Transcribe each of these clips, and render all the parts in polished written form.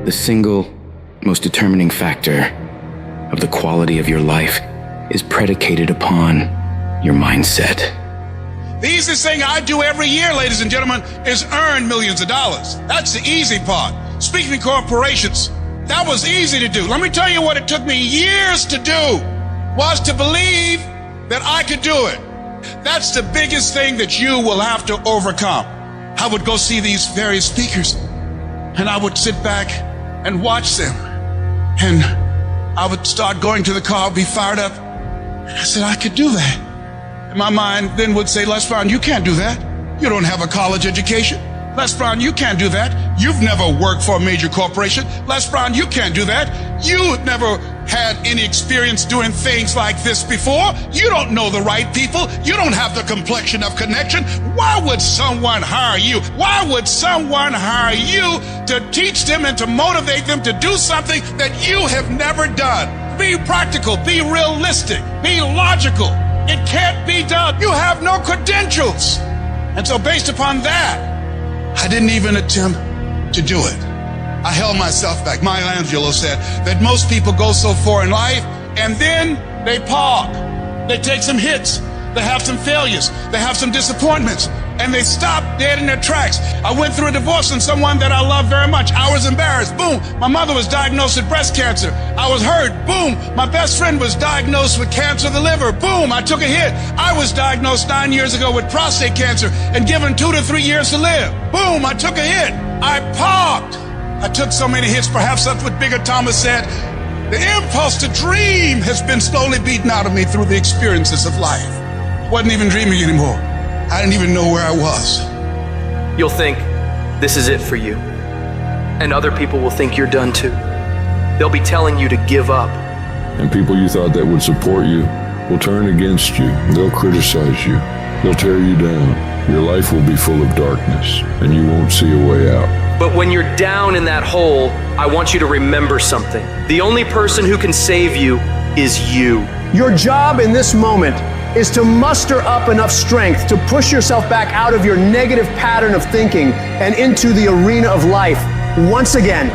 The single most determining factor of the quality of your life is predicated upon your mindset. The easiest thing I do every year, ladies and gentlemen, is earn millions of dollars. That's the easy part. Speaking to corporations, that was easy to do. Let me tell you what it took me years to do, was to believe that I could do it. That's the biggest thing that you will have to overcome. I would go see these various speakers, and I would sit back and watch them. And I would start going to the car, be fired up. I said, I could do that. And my mind then would say, Les Brown, you can't do that. You don't have a college education. Les Brown, you can't do that. You've never worked for a major corporation. Les Brown, you can't do that. You never had any experience doing things like this before. You don't know the right people. You don't have the complexion of connection. Why would someone hire you? Why would someone hire you to teach them and to motivate them to do something that you have never done? Be practical, be realistic, be logical. It can't be done. You have no credentials. And so based upon that, I didn't even attempt to do it. I held myself back. Maya Angelou said that most people go so far in life and then they park. They take some hits. They have some failures. They have some disappointments. And they stop dead in their tracks. I went through a divorce from someone that I love very much. I was embarrassed. Boom. My mother was diagnosed with breast cancer. I was hurt. Boom. My best friend was diagnosed with cancer of the liver. Boom. I took a hit. I was diagnosed 9 years ago with prostate cancer and given 2 to 3 years to live. Boom. I took a hit. I parked. I took so many hits. Perhaps that's what Bigger Thomas said. The impulse to dream has been slowly beaten out of me through the experiences of life. I wasn't even dreaming anymore. I didn't even know where I was. You'll think this is it for you. And other people will think you're done too. They'll be telling you to give up. And people you thought that would support you will turn against you. They'll criticize you. They'll tear you down. Your life will be full of darkness, and you won't see a way out. But when you're down in that hole, I want you to remember something. The only person who can save you is you. Your job in this moment is to muster up enough strength to push yourself back out of your negative pattern of thinking and into the arena of life once again.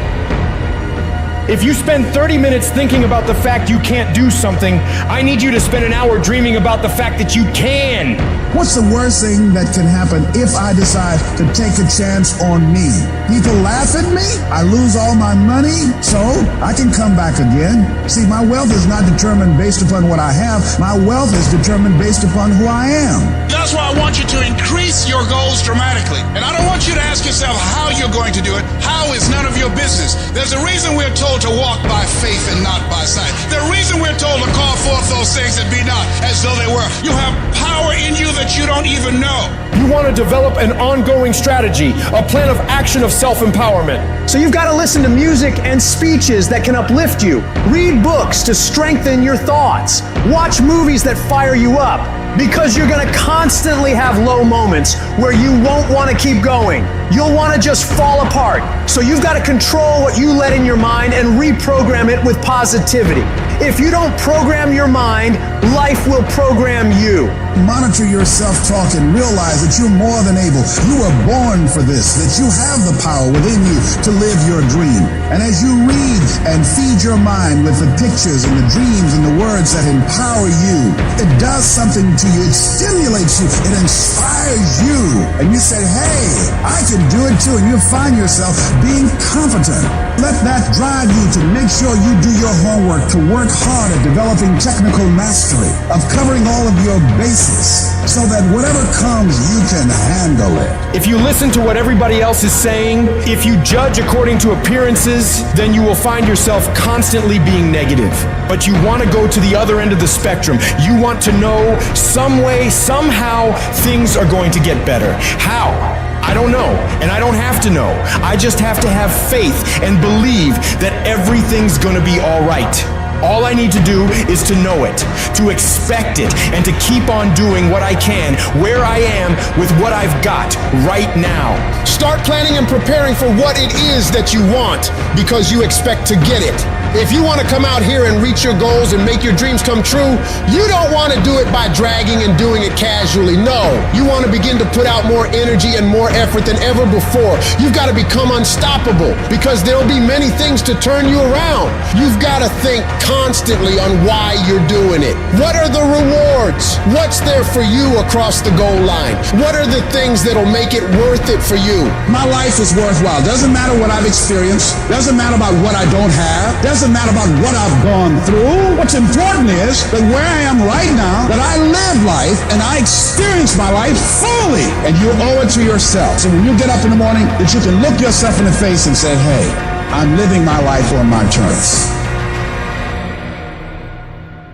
If you spend 30 minutes thinking about the fact you can't do something, I need you to spend an hour dreaming about the fact that you can. What's the worst thing that can happen if I decide to take a chance on me? People laugh at me, I lose all my money, so I can come back again. See, my wealth is not determined based upon what I have. My wealth is determined based upon who I am. That's why I want you to increase your goals dramatically. And I don't want you to ask yourself how you're going to do it. How is none of your business. There's a reason we're told to walk by faith and not by sight. The reason we're told to call forth those things that be not as though they were. You have power in you that you don't even know. You want to develop an ongoing strategy, a plan of action of self-empowerment. So you've got to listen to music and speeches that can uplift you. Read books to strengthen your thoughts. Watch movies that fire you up. Because you're going to constantly have low moments where you won't want to keep going. You'll want to just fall apart. So you've got to control what you let in your mind and reprogram it with positivity. If you don't program your mind, life will program you. Monitor your self-talk and realize that you're more than able. You were born for this, that you have the power within you to live your dream. And as you read and feed your mind with the pictures and the dreams and the words that empower you, it does something to you. It stimulates you. It inspires you. And you say, hey, I can do it too. And you find yourself being competent. Let that drive you to make sure you do your homework, to work hard at developing technical mastery, of covering all of your bases, so that whatever comes, you can handle it. If you listen to what everybody else is saying, if you judge according to appearances, then you will find yourself constantly being negative. But you want to go to the other end of the spectrum. You want to know some way, somehow, things are going to get better. How? I don't know, and I don't have to know. I just have to have faith and believe that everything's gonna be all right. All I need to do is to know it, to expect it, and to keep on doing what I can, where I am, with what I've got right now. Start planning and preparing for what it is that you want, because you expect to get it. If you want to come out here and reach your goals and make your dreams come true, you don't want to do it by dragging and doing it casually. No, you want to begin to put out more energy and more effort than ever before. You've got to become unstoppable, because there'll be many things to turn you around. You've got to think constantly on why you're doing it. What are the rewards? What's there for you across the goal line? What are the things that'll make it worth it for you? My life is worthwhile. Doesn't matter what I've experienced. Doesn't matter about what I don't have. Doesn't matter about what I've gone through. What's important is that where I am right now, that I live life and I experience my life fully. And you owe it to yourself. So when you get up in the morning, that you can look yourself in the face and say, hey, I'm living my life on my terms.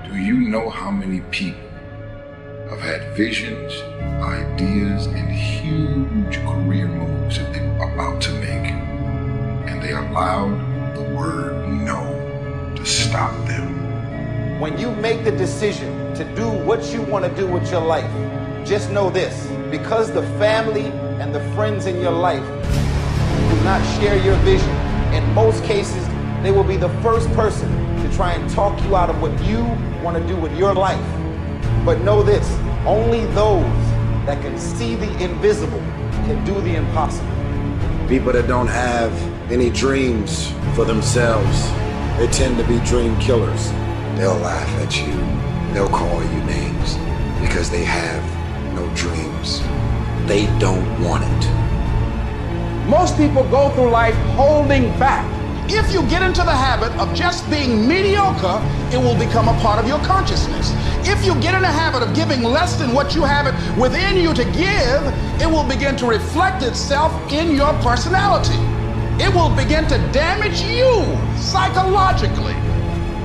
Do you know how many people have had visions, ideas, and huge career moves that they were about to make, and they allowed the word no to stop them? When you make the decision to do what you want to do with your life, just know this: because the family and the friends in your life do not share your vision, in most cases, they will be the first person to try and talk you out of what you want to do with your life. But know this: only those that can see the invisible can do the impossible. People that don't have any dreams for themselves, they tend to be dream killers. They'll laugh at you. They'll call you names because they have no dreams. They don't want it. Most people go through life holding back. If you get into the habit of just being mediocre, it will become a part of your consciousness. If you get in the habit of giving less than what you have it within you to give, it will begin to reflect itself in your personality. It will begin to damage you psychologically.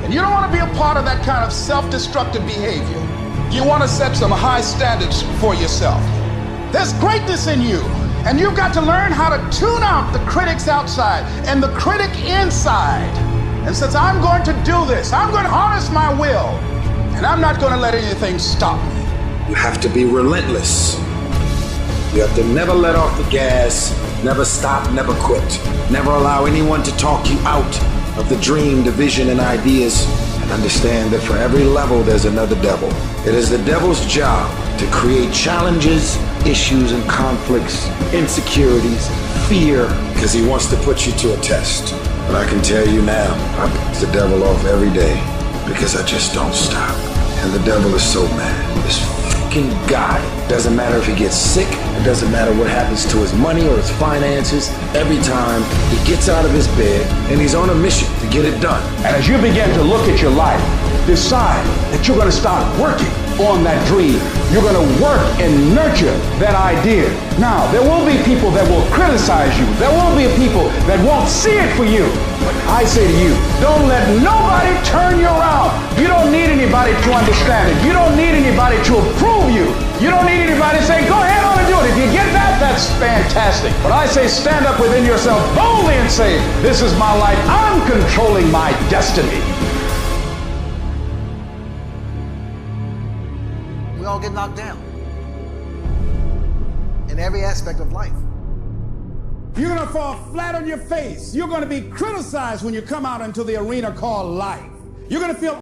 And you don't want to be a part of that kind of self-destructive behavior. You want to set some high standards for yourself. There's greatness in you, and you've got to learn how to tune out the critics outside and the critic inside. And since I'm going to do this, I'm going to harness my will, and I'm not going to let anything stop me. You have to be relentless. You have to never let off the gas, never stop, never quit. Never allow anyone to talk you out of the dream, the vision, and ideas. And understand that for every level, there's another devil. It is the devil's job to create challenges, issues, and conflicts, insecurities, fear, because he wants to put you to a test. But I can tell you now, I piss the devil off every day because I just don't stop. And the devil is so mad. This fucking guy, doesn't matter if he gets sick, it doesn't matter what happens to his money or his finances, every time he gets out of his bed and he's on a mission to get it done. And as you begin to look at your life, decide that you're going to start working on that dream. You're going to work and nurture that idea. Now, there will be people that will criticize you. There will be people that won't see it for you. But I say to you, don't let nobody turn you around. You don't need anybody to understand it. You don't need anybody to approve you. You don't need anybody to say, go ahead on and do it. If you get that, that's fantastic. But I say, stand up within yourself boldly and say, this is my life. I'm controlling my destiny. We all get knocked down in every aspect of life. You're going to fall flat on your face. You're going to be criticized when you come out into the arena called life. You're going to feel